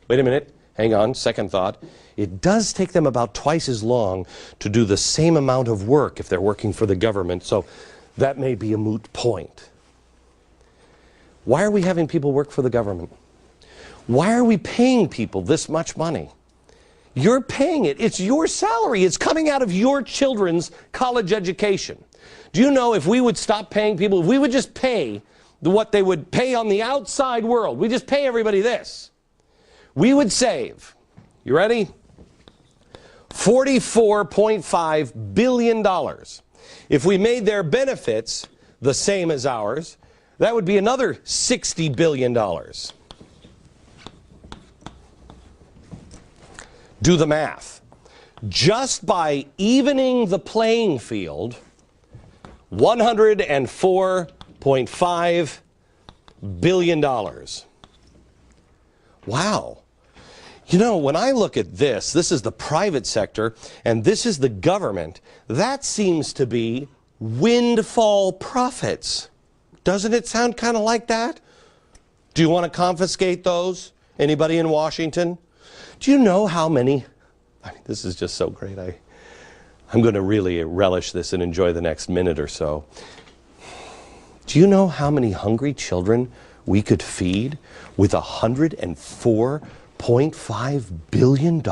wait a minute, hang on, second thought. It does take them about twice as long to do the same amount of work if they're working for the government, so that may be a moot point. Why are we having people work for the government? Why are we paying people this much money? You're paying it. It's your salary. It's coming out of your children's college education. Do you know if we would stop paying people, if we would just pay what they would pay on the outside world, we just pay everybody this, we would save, you ready? $44.5 billion. If we made their benefits the same as ours, that would be another $60 billion. Do the math. Just by evening the playing field, $104.5 billion. Wow. You know, when I look at this is the private sector, and this is the government. That seems to be windfall profits. Doesn't it sound kind of like that? Do you want to confiscate those? Anybody in Washington? Do you know how many? I mean, this is just so great. I'm going to really relish this and enjoy the next minute or so. Do you know how many hungry children we could feed with $104.5 billion?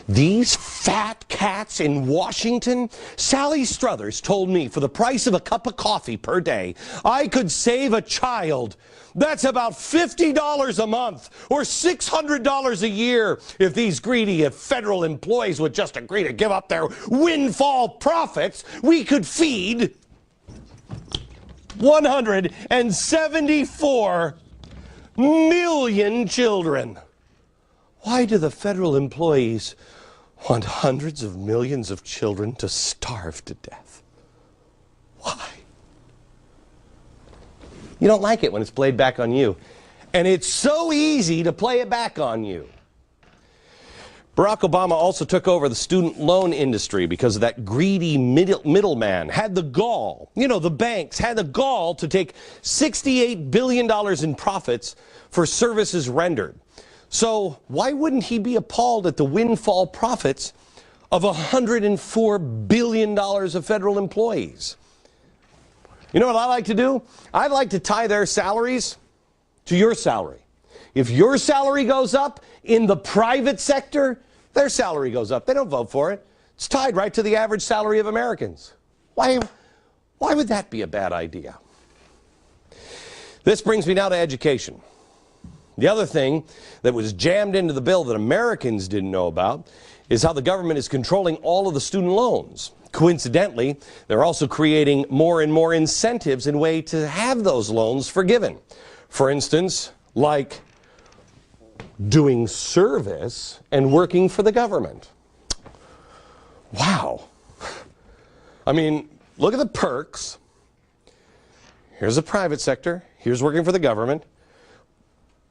These fat cats in Washington? Sally Struthers told me for the price of a cup of coffee per day, I could save a child. That's about $50 a month or $600 a year if these greedy federal employees would just agree to give up their windfall profits. We could feed 174 million children. Why do the federal employees want hundreds of millions of children to starve to death? Why? You don't like it when it's played back on you. And it's so easy to play it back on you. Barack Obama also took over the student loan industry because of that greedy middleman. Had the gall, the banks had the gall to take $68 billion in profits for services rendered. So why wouldn't he be appalled at the windfall profits of $104 billion of federal employees? You know what I like to do? I'd like to tie their salaries to your salary. If your salary goes up in the private sector, their salary goes up. They don't vote for it. It's tied right to the average salary of Americans. Why would that be a bad idea? This brings me now to education. The other thing that was jammed into the bill that Americans didn't know about is how the government is controlling all of the student loans. Coincidentally, they're also creating more and more incentives in a way to have those loans forgiven. For instance, like doing service and working for the government. Wow. I mean, look at the perks. Here's the private sector. Here's working for the government.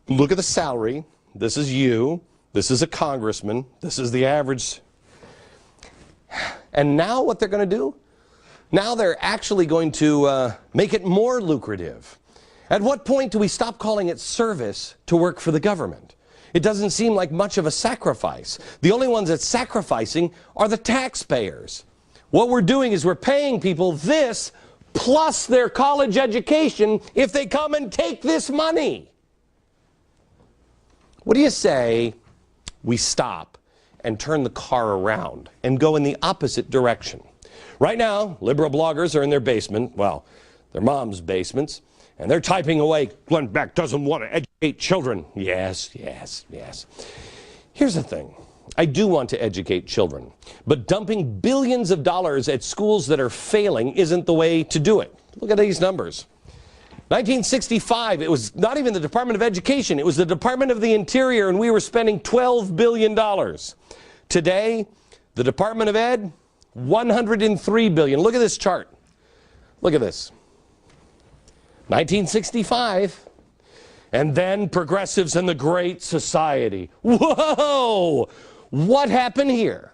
Look at the salary. This is you. This is a congressman. This is the average. And now what they're going to do? Now they're actually going to make it more lucrative. At what point do we stop calling it service to work for the government? It doesn't seem like much of a sacrifice. The only ones that's sacrificing are the taxpayers. What we're doing is we're paying people this plus their college education if they come and take this money. What do you say we stop and turn the car around and go in the opposite direction? Right now, liberal bloggers are in their basement, well, their mom's basements, and they're typing away, Glenn Beck doesn't want to educate children. Yes, yes, yes. Here's the thing. I do want to educate children, but dumping billions of dollars at schools that are failing isn't the way to do it. Look at these numbers. 1965, it was not even the Department of Education, it was the Department of the Interior, and we were spending $12 billion. Today, the Department of Ed, $103 billion. Look at this chart. Look at this. 1965, and then progressives and the Great Society. Whoa! What happened here?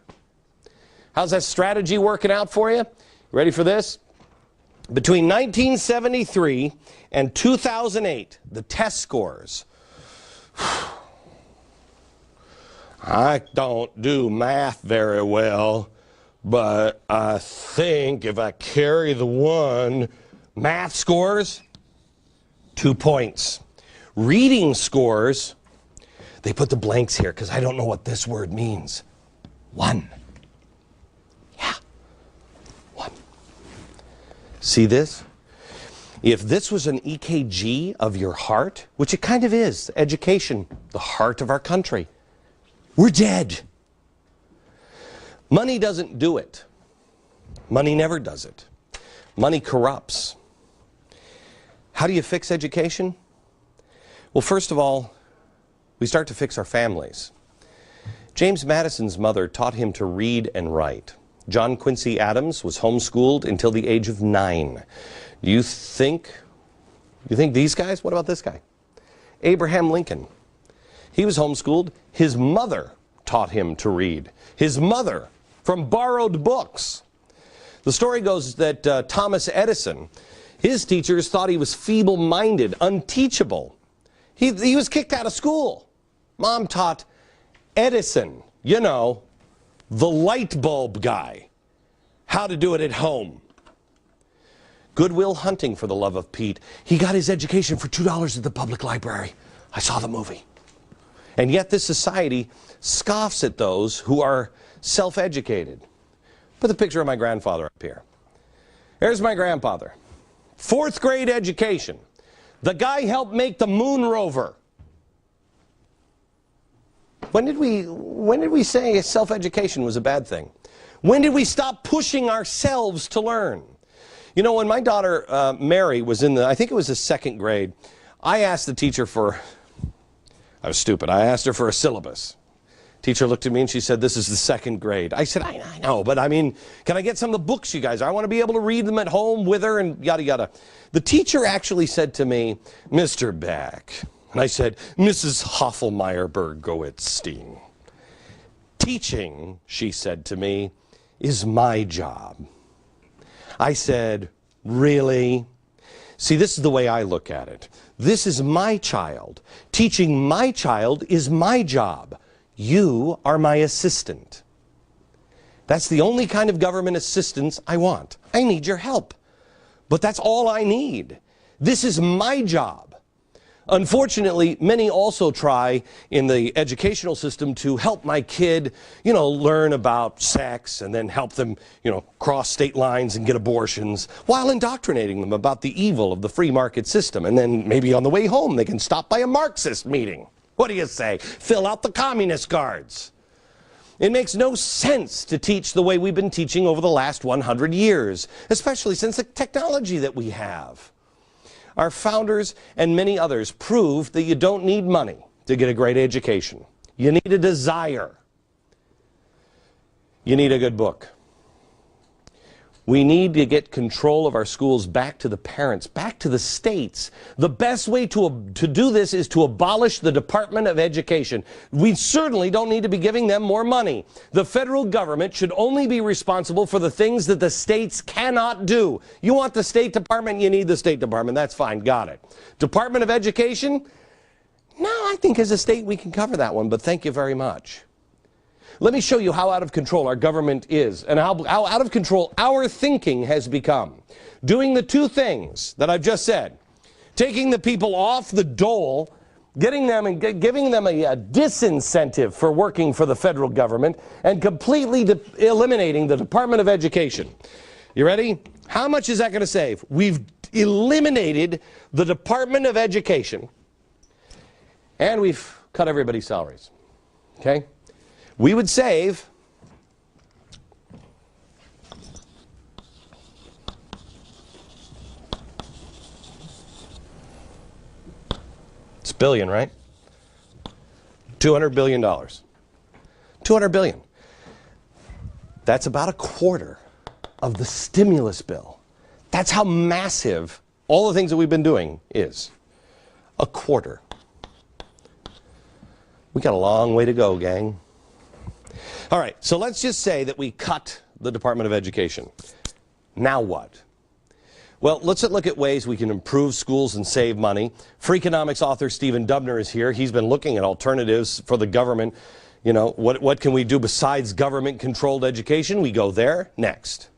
How's that strategy working out for you? Ready for this? Between 1973 and 2008, the test scores. I don't do math very well, but I think if I carry the one, math scores, 2 points. Reading scores, they put the blanks here because I don't know what this word means. 1. Yeah, 1. See this? If this was an EKG of your heart, which it kind of is, education, the heart of our country, we're dead. Money doesn't do it. Money never does it. Money corrupts. How do you fix education? Well, first of all, we start to fix our families. James Madison's mother taught him to read and write. John Quincy Adams was homeschooled until the age of 9. You think these guys? What about this guy? Abraham Lincoln. He was homeschooled. His mother taught him to read. His mother, from borrowed books. The story goes that Thomas Edison, his teachers thought he was feeble-minded, unteachable. He was kicked out of school. Mom taught Edison, you know, the light bulb guy, how to do it at home. Goodwill Hunting, for the love of Pete. He got his education for $2 at the public library. I saw the movie. And yet this society scoffs at those who are self-educated. Put the picture of my grandfather up here. There's my grandfather. 4th grade education. The guy helped make the moon rover. When did we say self-education was a bad thing? When did we stop pushing ourselves to learn? You know, when my daughter Mary was in I think it was the 2nd grade, I asked the teacher for, I was stupid, I asked her for a syllabus. Teacher looked at me and she said, this is the 2nd grade. I said, I know, but I mean, can I get some of the books you guys? I want to be able to read them at home with her and yada yada. The teacher actually said to me, Mr. Beck. And I said, Mrs. Hoffelmeyer-Bergowitz-Steen. Teaching, she said to me, is my job. I said, really? See, this is the way I look at it. This is my child. Teaching my child is my job. You are my assistant. That's the only kind of government assistance I want. I need your help. But that's all I need. This is my job. Unfortunately, many also try in the educational system to help my kid, you know, learn about sex and then help them, you know, cross state lines and get abortions while indoctrinating them about the evil of the free market system. And then maybe on the way home they can stop by a Marxist meeting. What do you say? Fill out the communist cards. It makes no sense to teach the way we've been teaching over the last 100 years, especially since the technology that we have. Our founders and many others proved that you don't need money to get a great education. You need a desire. You need a good book. We need to get control of our schools back to the parents, back to the states. The best way to do this is to abolish the Department of Education. We certainly don't need to be giving them more money. The federal government should only be responsible for the things that the states cannot do. You want the State Department, you need the State Department. That's fine, got it. Department of Education? No, I think as a state we can cover that one, but thank you very much. Let me show you how out of control our government is and how out of control our thinking has become. Doing the two things that I've just said, taking the people off the dole, getting them and giving them a disincentive for working for the federal government, and completely eliminating the Department of Education. You ready? How much is that going to save? We've eliminated the Department of Education, and we've cut everybody's salaries. Okay? We would save it's billion, right? $200 billion. $200 billion. That's about a quarter of the stimulus bill. That's how massive all the things that we've been doing is. A quarter. We got a long way to go, gang. All right, so let's just say that we cut the Department of Education. Now what? Well, let's look at ways we can improve schools and save money. Freakonomics author Stephen Dubner is here. He's been looking at alternatives for the government. You know, what can we do besides government-controlled education? We go there next.